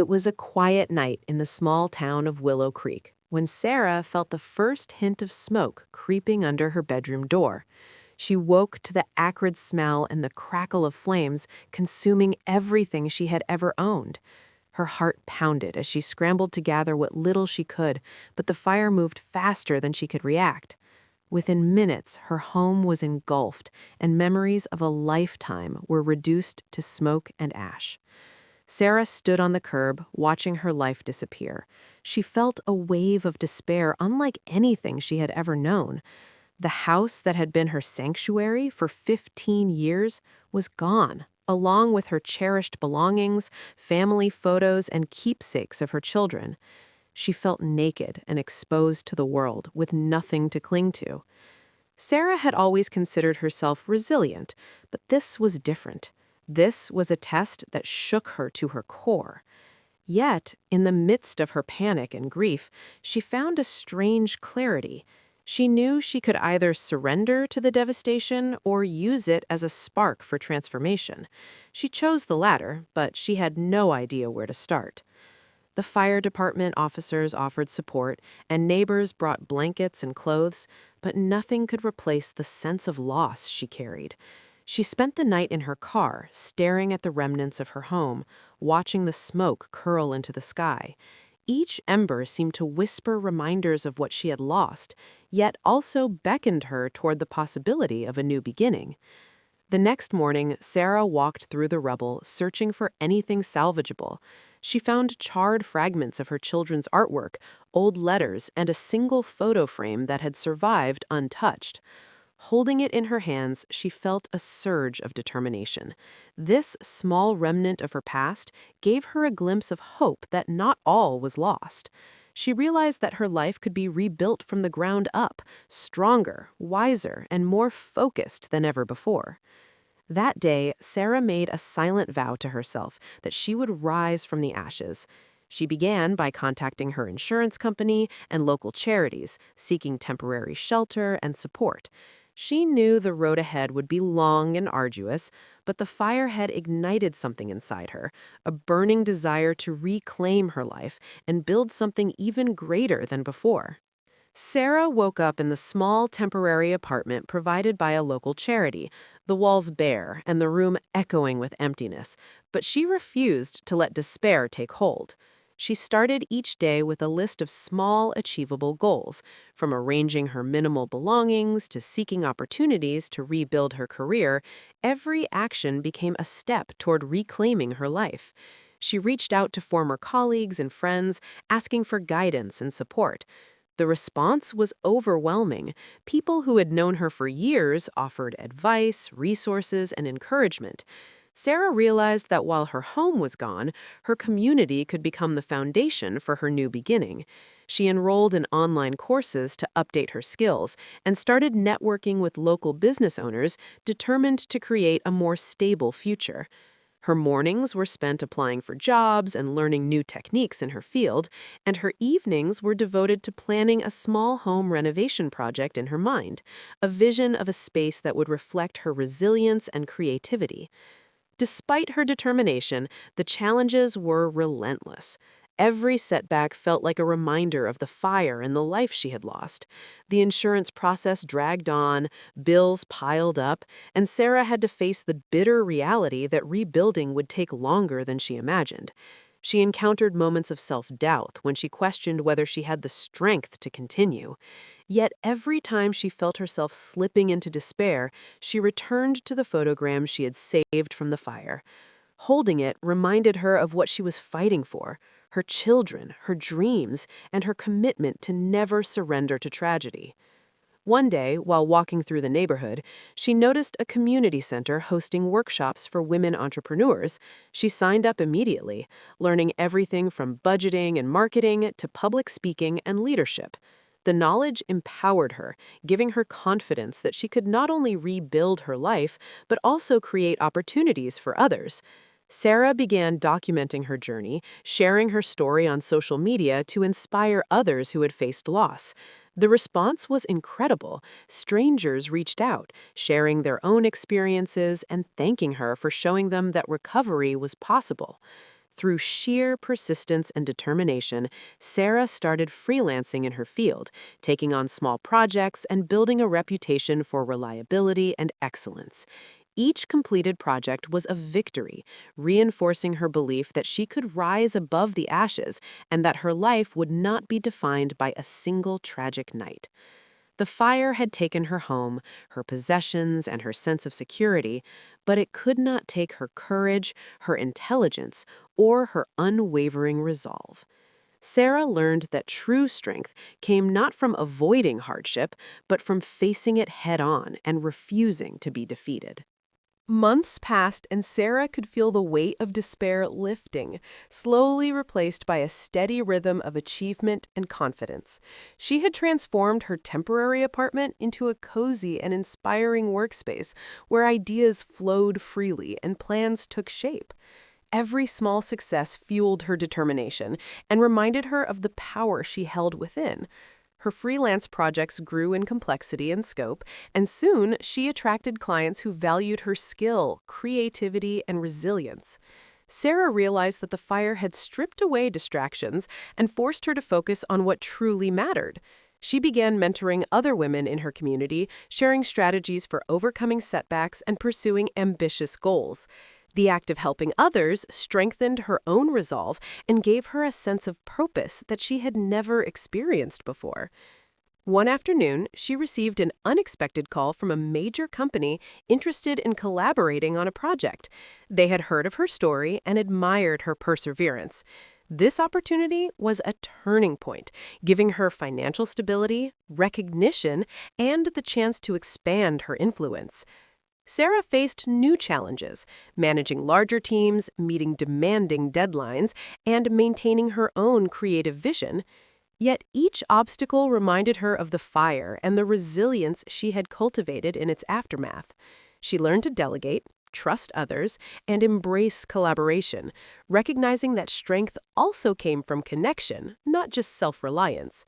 It was a quiet night in the small town of Willow Creek when Sarah felt the first hint of smoke creeping under her bedroom door. She woke to the acrid smell and the crackle of flames consuming everything she had ever owned. Her heart pounded as she scrambled to gather what little she could, but the fire moved faster than she could react. Within minutes, her home was engulfed, and memories of a lifetime were reduced to smoke and ash. Sarah stood on the curb, watching her life disappear. She felt a wave of despair unlike anything she had ever known. The house that had been her sanctuary for 15 years was gone, along with her cherished belongings, family photos, and keepsakes of her children. She felt naked and exposed to the world, with nothing to cling to. Sarah had always considered herself resilient, but this was different. This was a test that shook her to her core. Yet, in the midst of her panic and grief, she found a strange clarity. She knew she could either surrender to the devastation or use it as a spark for transformation. She chose the latter, but she had no idea where to start. The fire department officers offered support, and neighbors brought blankets and clothes, but nothing could replace the sense of loss she carried. She spent the night in her car, staring at the remnants of her home, watching the smoke curl into the sky. Each ember seemed to whisper reminders of what she had lost, yet also beckoned her toward the possibility of a new beginning. The next morning, Sarah walked through the rubble, searching for anything salvageable. She found charred fragments of her children's artwork, old letters, and a single photo frame that had survived untouched. Holding it in her hands, she felt a surge of determination. This small remnant of her past gave her a glimpse of hope that not all was lost. She realized that her life could be rebuilt from the ground up, stronger, wiser, and more focused than ever before. That day, Sarah made a silent vow to herself that she would rise from the ashes. She began by contacting her insurance company and local charities, seeking temporary shelter and support. She knew the road ahead would be long and arduous, but the fire had ignited something inside her, a burning desire to reclaim her life and build something even greater than before. Sarah woke up in the small temporary apartment provided by a local charity, the walls bare and the room echoing with emptiness, but she refused to let despair take hold. She started each day with a list of small, achievable goals, from arranging her minimal belongings to seeking opportunities to rebuild her career. Every action became a step toward reclaiming her life. She reached out to former colleagues and friends, asking for guidance and support. The response was overwhelming. People who had known her for years offered advice, resources, and encouragement. Sarah realized that while her home was gone, her community could become the foundation for her new beginning. She enrolled in online courses to update her skills and started networking with local business owners determined to create a more stable future. Her mornings were spent applying for jobs and learning new techniques in her field, and her evenings were devoted to planning a small home renovation project in her mind, a vision of a space that would reflect her resilience and creativity. Despite her determination, the challenges were relentless. Every setback felt like a reminder of the fire and the life she had lost. The insurance process dragged on, bills piled up, and Sarah had to face the bitter reality that rebuilding would take longer than she imagined. She encountered moments of self-doubt when she questioned whether she had the strength to continue. Yet every time she felt herself slipping into despair, she returned to the photogram she had saved from the fire. Holding it reminded her of what she was fighting for: her children, her dreams, and her commitment to never surrender to tragedy. One day, while walking through the neighborhood, she noticed a community center hosting workshops for women entrepreneurs. She signed up immediately, learning everything from budgeting and marketing to public speaking and leadership. The knowledge empowered her, giving her confidence that she could not only rebuild her life, but also create opportunities for others. Sarah began documenting her journey, sharing her story on social media to inspire others who had faced loss. The response was incredible. Strangers reached out, sharing their own experiences and thanking her for showing them that recovery was possible. Through sheer persistence and determination, Sarah started freelancing in her field, taking on small projects and building a reputation for reliability and excellence. Each completed project was a victory, reinforcing her belief that she could rise above the ashes and that her life would not be defined by a single tragic night. The fire had taken her home, her possessions, and her sense of security, but it could not take her courage, her intelligence, or her unwavering resolve. Sarah learned that true strength came not from avoiding hardship, but from facing it head on and refusing to be defeated. Months passed, and Sarah could feel the weight of despair lifting, slowly replaced by a steady rhythm of achievement and confidence. She had transformed her temporary apartment into a cozy and inspiring workspace where ideas flowed freely and plans took shape. Every small success fueled her determination and reminded her of the power she held within. Her freelance projects grew in complexity and scope, and soon she attracted clients who valued her skill, creativity, and resilience. Sarah realized that the fire had stripped away distractions and forced her to focus on what truly mattered. She began mentoring other women in her community, sharing strategies for overcoming setbacks and pursuing ambitious goals. The act of helping others strengthened her own resolve and gave her a sense of purpose that she had never experienced before. One afternoon, she received an unexpected call from a major company interested in collaborating on a project. They had heard of her story and admired her perseverance. This opportunity was a turning point, giving her financial stability, recognition, and the chance to expand her influence. Sarah faced new challenges, managing larger teams, meeting demanding deadlines, and maintaining her own creative vision. Yet each obstacle reminded her of the fire and the resilience she had cultivated in its aftermath. She learned to delegate, trust others, and embrace collaboration, recognizing that strength also came from connection, not just self-reliance.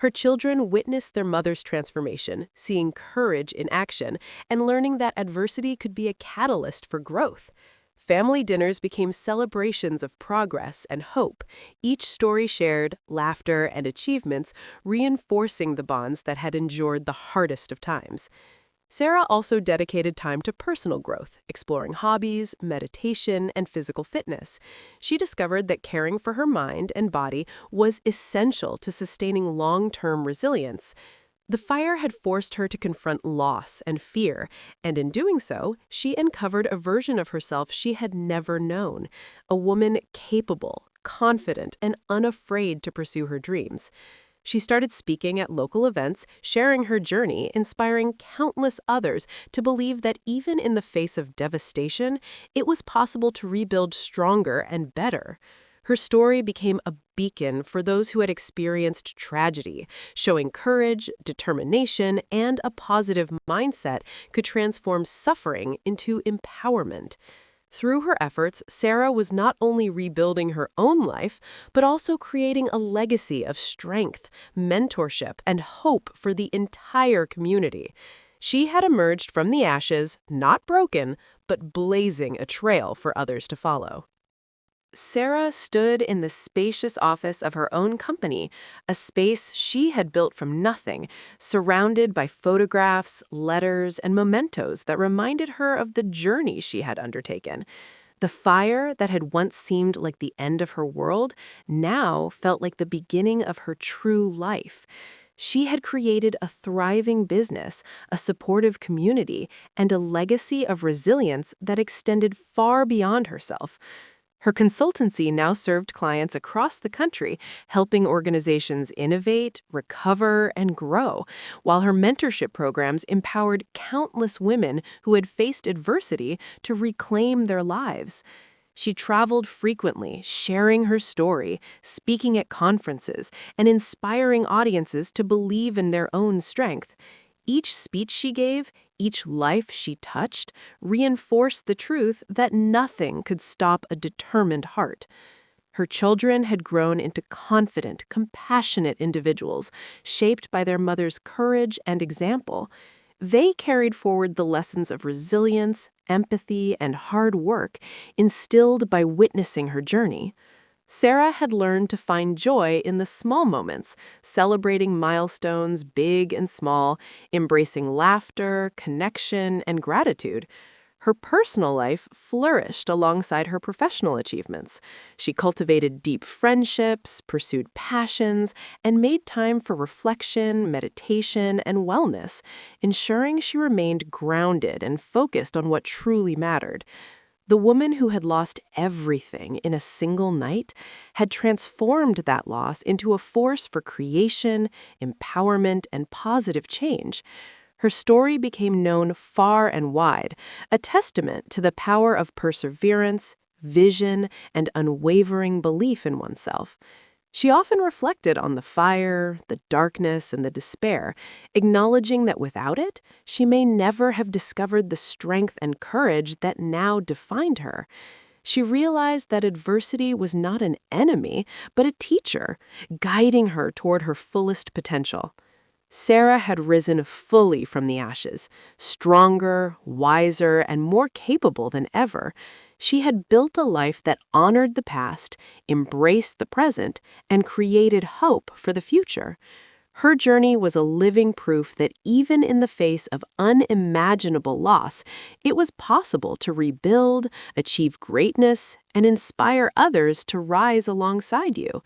Her children witnessed their mother's transformation, seeing courage in action and learning that adversity could be a catalyst for growth. Family dinners became celebrations of progress and hope, each story shared, laughter, and achievements reinforcing the bonds that had endured the hardest of times. Sarah also dedicated time to personal growth, exploring hobbies, meditation, and physical fitness. She discovered that caring for her mind and body was essential to sustaining long-term resilience. The fire had forced her to confront loss and fear, and in doing so, she uncovered a version of herself she had never known, a woman capable, confident, and unafraid to pursue her dreams. She started speaking at local events, sharing her journey, inspiring countless others to believe that even in the face of devastation, it was possible to rebuild stronger and better. Her story became a beacon for those who had experienced tragedy, showing courage, determination, and a positive mindset could transform suffering into empowerment. Through her efforts, Sarah was not only rebuilding her own life, but also creating a legacy of strength, mentorship, and hope for the entire community. She had emerged from the ashes, not broken, but blazing a trail for others to follow. Sarah stood in the spacious office of her own company, a space she had built from nothing, surrounded by photographs, letters, and mementos that reminded her of the journey she had undertaken. The fire that had once seemed like the end of her world now felt like the beginning of her true life. She had created a thriving business, a supportive community, and a legacy of resilience that extended far beyond herself. Her consultancy now served clients across the country, helping organizations innovate, recover, and grow, while her mentorship programs empowered countless women who had faced adversity to reclaim their lives. She traveled frequently, sharing her story, speaking at conferences, and inspiring audiences to believe in their own strength. Each speech she gave, each life she touched, reinforced the truth that nothing could stop a determined heart. Her children had grown into confident, compassionate individuals, shaped by their mother's courage and example. They carried forward the lessons of resilience, empathy, and hard work instilled by witnessing her journey. Sarah had learned to find joy in the small moments, celebrating milestones big and small, embracing laughter, connection, and gratitude. Her personal life flourished alongside her professional achievements. She cultivated deep friendships, pursued passions, and made time for reflection, meditation, and wellness, ensuring she remained grounded and focused on what truly mattered. The woman who had lost everything in a single night had transformed that loss into a force for creation, empowerment, and positive change. Her story became known far and wide, a testament to the power of perseverance, vision, and unwavering belief in oneself. She often reflected on the fire, the darkness, and the despair, acknowledging that without it, she may never have discovered the strength and courage that now defined her. She realized that adversity was not an enemy, but a teacher, guiding her toward her fullest potential. Sarah had risen fully from the ashes, stronger, wiser, and more capable than ever. She had built a life that honored the past, embraced the present, and created hope for the future. Her journey was a living proof that even in the face of unimaginable loss, it was possible to rebuild, achieve greatness, and inspire others to rise alongside you.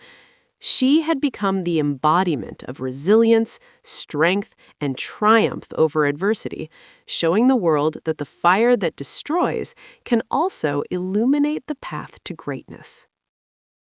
She had become the embodiment of resilience, strength, and triumph over adversity, showing the world that the fire that destroys can also illuminate the path to greatness.